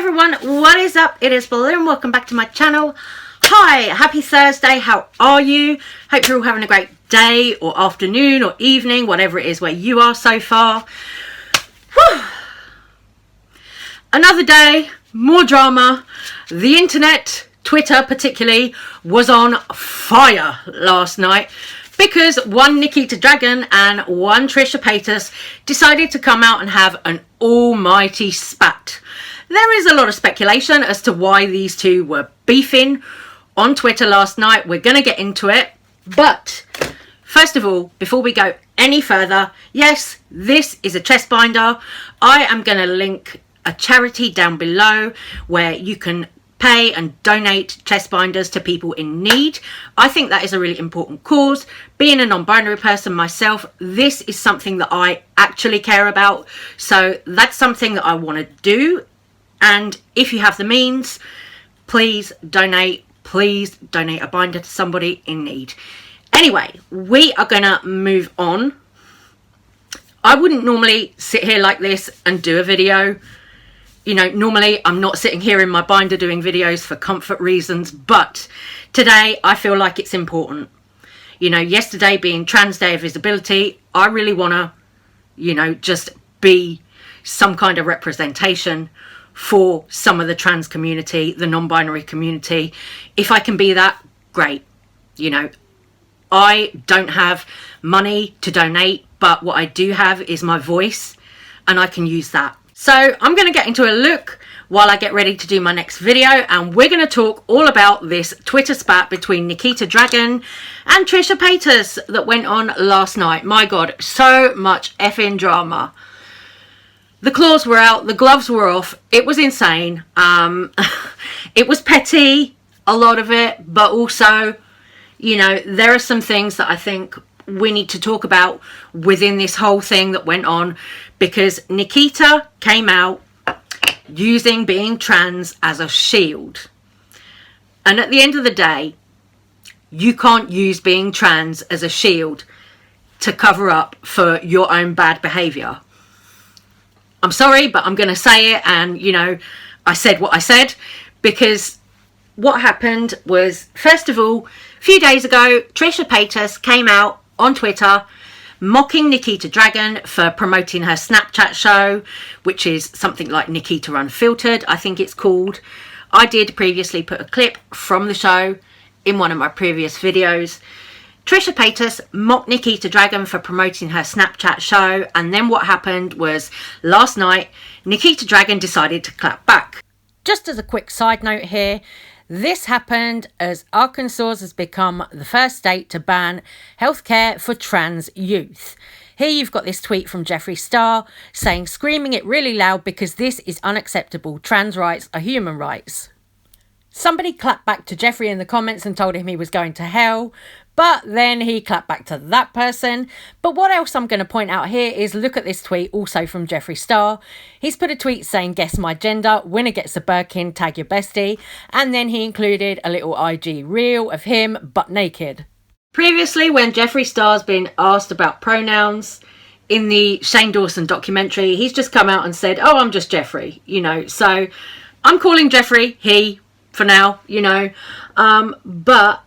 everyone, what is up? It is Balloon. Welcome back to my channel. Hi, happy Thursday. How are you? Hope you're all having a great day or afternoon or evening, whatever it is where you are so far. Whew. Another day, more drama. The internet, Twitter particularly, was on fire last night because one Nikitadragun and one Trishapaytas decided to come out and have an almighty spat. There is a lot of speculation as to why these two were beefing on Twitter last night. We're going to get into it. But first of all, before we go any further, yes, this is a chest binder. I am going to link a charity down below where you can pay and donate chest binders to people in need. I think that is a really important cause. Being a non-binary person myself, this is something that I actually care about. So that's something that I want to do. And if you have the means, please donate a binder to somebody in need. Anyway, we are gonna move on. I wouldn't normally sit here like this and do a video. You know, normally I'm not sitting here in my binder doing videos for comfort reasons, but today I feel like it's important. You know, yesterday being Trans Day of Visibility, I really wanna, you know, just be some kind of representation for some of the trans community, the non-binary community. If I can be that, great. You know, I don't have money to donate, but what I do have is my voice, and I can use that. So I'm going to get into a look while I get ready to do my next video, and we're going to talk all about this Twitter spat between Nikitadragun and Trishapaytas that went on last night. My God, so much effing drama. The claws were out, the gloves were off. It was insane. It was petty, a lot of it, but also, you know, there are some things that I think we need to talk about within this whole thing that went on, because Nikita came out using being trans as a shield. And at the end of the day, you can't use being trans as a shield to cover up for your own bad behaviour. I'm sorry, but I'm going to say it, and, you know, I said what I said, because what happened was, first of all, a few days ago, Trishapaytas came out on Twitter mocking Nikitadragun for promoting her Snapchat show, which is something like Nikita Unfiltered, I think it's called. I did previously put a clip from the show in one of my previous videos. Trishapaytas mocked Nikitadragun for promoting her Snapchat show, and then what happened was last night Nikitadragun decided to clap back. Just as a quick side note here, this happened as Arkansas has become the first state to ban healthcare for trans youth. Here you've got this tweet from Jeffree saying, "Screaming it really loud because this is unacceptable. Trans rights are human rights." Somebody clapped back to Jeffree in the comments and told him he was going to hell, but then he clapped back to that person. But what else I'm going to point out here is, look at this tweet also from Jeffree. He's put a tweet saying, "Guess my gender, winner gets a Birkin, tag your bestie," and then he included a little IG reel of him butt naked. Previously, when Jeffree Star's been asked about pronouns in the Shane Dawson documentary, he's just come out and said, "Oh, I'm just Jeffree," you know, so I'm calling Jeffree he for now, you know, but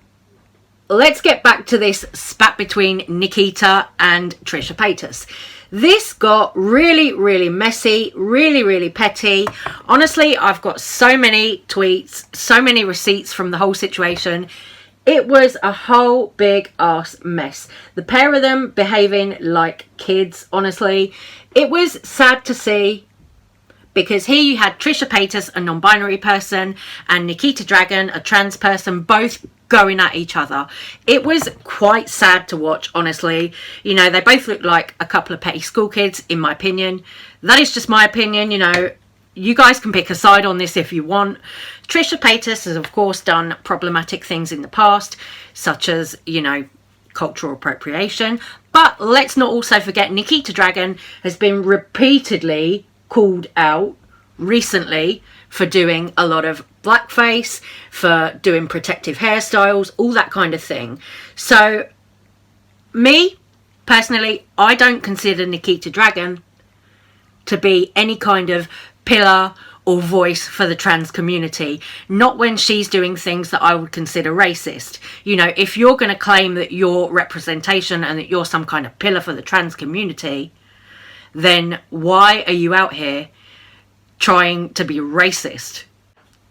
let's get back to this spat between Nikita and Trishapaytas. This got really, really messy, really, really petty. Honestly, I've got so many tweets, so many receipts from the whole situation. It was a whole big ass mess. The pair of them behaving like kids, honestly. It was sad to see, because here you had Trishapaytas, a non-binary person, and Nikitadragun, a trans person, both going at each other. It was quite sad to watch, honestly. You know, they both look like a couple of petty school kids, in my opinion. That is just my opinion, you know. You guys can pick a side on this if you want. Trishapaytas has, of course, done problematic things in the past, such as, you know, cultural appropriation. But let's not also forget Nikitadragun has been repeatedly called out recently for doing a lot of blackface, for doing protective hairstyles, all that kind of thing. So me personally, I don't consider Nikitadragun to be any kind of pillar or voice for the trans community, not when she's doing things that I would consider racist. You know, if you're going to claim that you're representation and that you're some kind of pillar for the trans community, then why are you out here trying to be racist?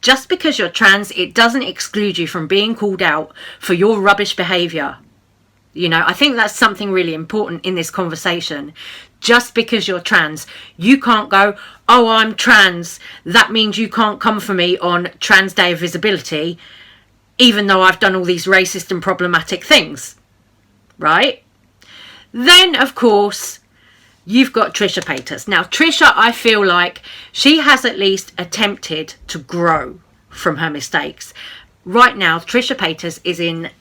Just because you're trans, it doesn't exclude you from being called out for your rubbish behaviour. You know, I think that's something really important in this conversation. Just because you're trans, you can't go, oh, I'm trans, that means you can't come for me on Trans Day of Visibility, even though I've done all these racist and problematic things, right? Then, of course, you've got Trishapaytas. Now, Trisha, I feel like she has at least attempted to grow from her mistakes. Right now, Trishapaytas is in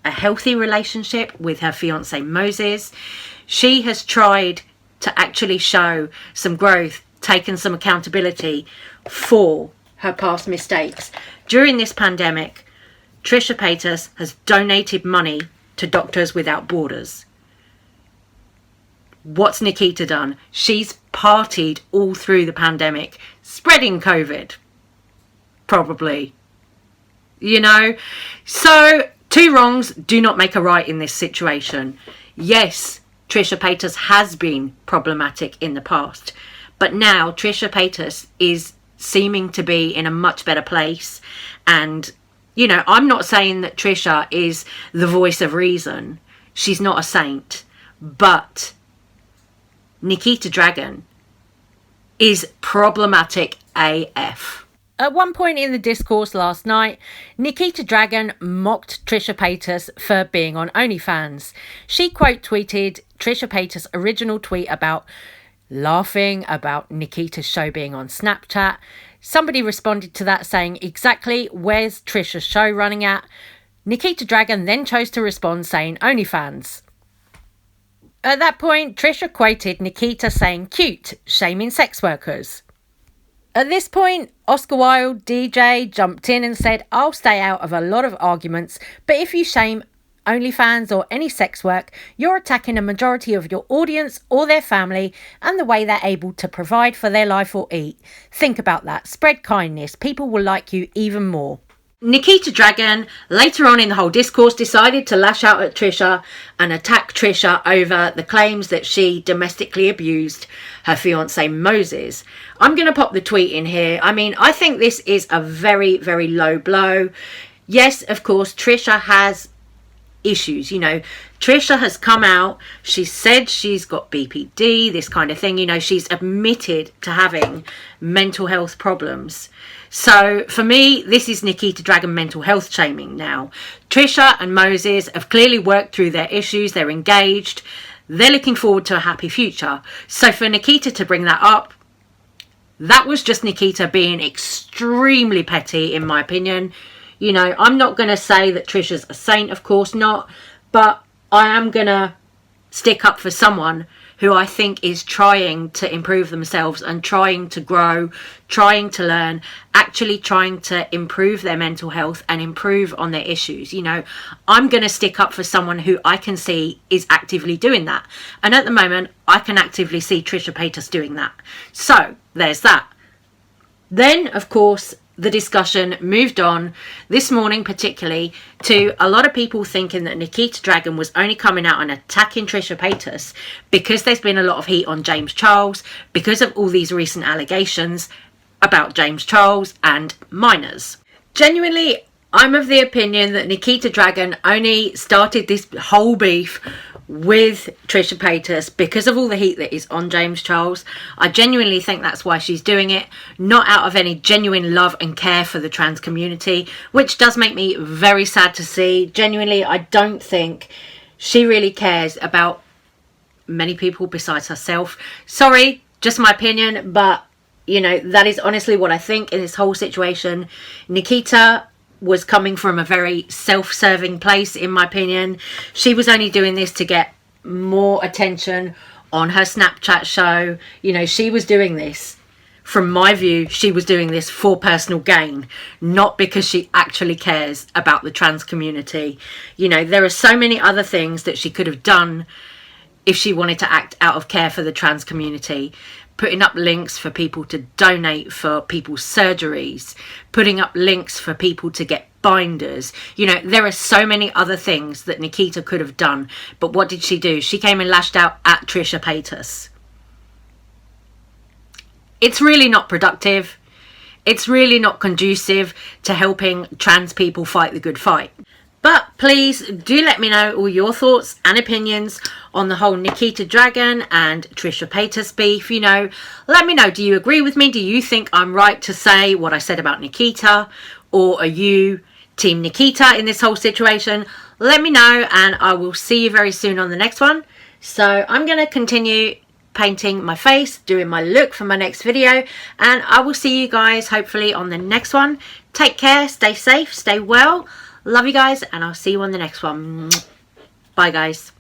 a healthy relationship with her fiance Moses. She has tried to actually show some growth, taken some accountability for her past mistakes. During this pandemic, Trishapaytas has donated money to Doctors Without Borders. What's Nikita done? She's partied all through the pandemic, spreading COVID. Probably. You know? So, two wrongs do not make a right in this situation. Yes, Trishapaytas has been problematic in the past, but now Trishapaytas is seeming to be in a much better place. And, you know, I'm not saying that Trisha is the voice of reason. She's not a saint. But Nikitadragun is problematic AF. At one point in the discourse last night, Nikitadragun mocked Trishapaytas for being on OnlyFans. She quote tweeted Trishapaytas' original tweet about laughing about Nikita's show being on Snapchat. Somebody responded to that saying, exactly, where's Trisha's show running at? Nikitadragun then chose to respond saying OnlyFans. At that point, Trisha quoted Nikita saying cute, shaming sex workers. At this point, Oscar Wilde, DJ, jumped in and said, I'll stay out of a lot of arguments, but if you shame OnlyFans or any sex work, you're attacking a majority of your audience or their family and the way they're able to provide for their life or eat. Think about that. Spread kindness. People will like you even more. Nikitadragun, later on in the whole discourse, decided to lash out at Trisha and attack Trisha over the claims that she domestically abused her fiance Moses. I'm going to pop the tweet in here. I mean, I think this is a very, very low blow. Yes, of course, Trisha has issues. You know, Trisha has come out, she said she's got BPD, this kind of thing. You know, she's admitted to having mental health problems. So for me, this is Nikitadragun mental health shaming now. Trisha and Moses have clearly worked through their issues. They're engaged. They're looking forward to a happy future. So for Nikita to bring that up, that was just Nikita being extremely petty, in my opinion. You know, I'm not going to say that Trisha's a saint, of course not. But I am going to stick up for someone who I think is trying to improve themselves and trying to grow, trying to learn, actually trying to improve their mental health and improve on their issues. You know, I'm going to stick up for someone who I can see is actively doing that. And at the moment, I can actively see Trishapaytas doing that. So, there's that. Then, of course, the discussion moved on this morning, particularly to a lot of people thinking that Nikitadragun was only coming out and attacking Trishapaytas because there's been a lot of heat on James Charles because of all these recent allegations about James Charles and minors. Genuinely, I'm of the opinion that Nikitadragun only started this whole beef with Trishapaytas because of all the heat that is on James Charles. I genuinely think that's why she's doing it, not out of any genuine love and care for the trans community, which does make me very sad to see. Genuinely, I don't think she really cares about many people besides herself. Sorry, just my opinion, but you know, that is honestly what I think in this whole situation. Nikita was coming from a very self-serving place, in my opinion. She was only doing this to get more attention on her Snapchat show. You know, she was doing this, from my view, she was doing this for personal gain, not because she actually cares about the trans community. You know, there are so many other things that she could have done if she wanted to act out of care for the trans community. putting up links for people to donate for people's surgeries, putting up links for people to get binders. You know, there are so many other things that Nikita could have done, but what did she do? She came and lashed out at Trishapaytas. It's really not productive. It's really not conducive to helping trans people fight the good fight. But please do let me know all your thoughts and opinions on the whole Nikita Dragun and Trishapaytas beef. You know, let me know, do you agree with me? Do you think I'm right to say what I said about Nikita? Or are you Team Nikita in this whole situation? Let me know, and I will see you very soon on the next one. So I'm going to continue painting my face, doing my look for my next video, and I will see you guys hopefully on the next one. Take care, stay safe, stay well. Love you guys, and I'll see you on the next one. Bye guys.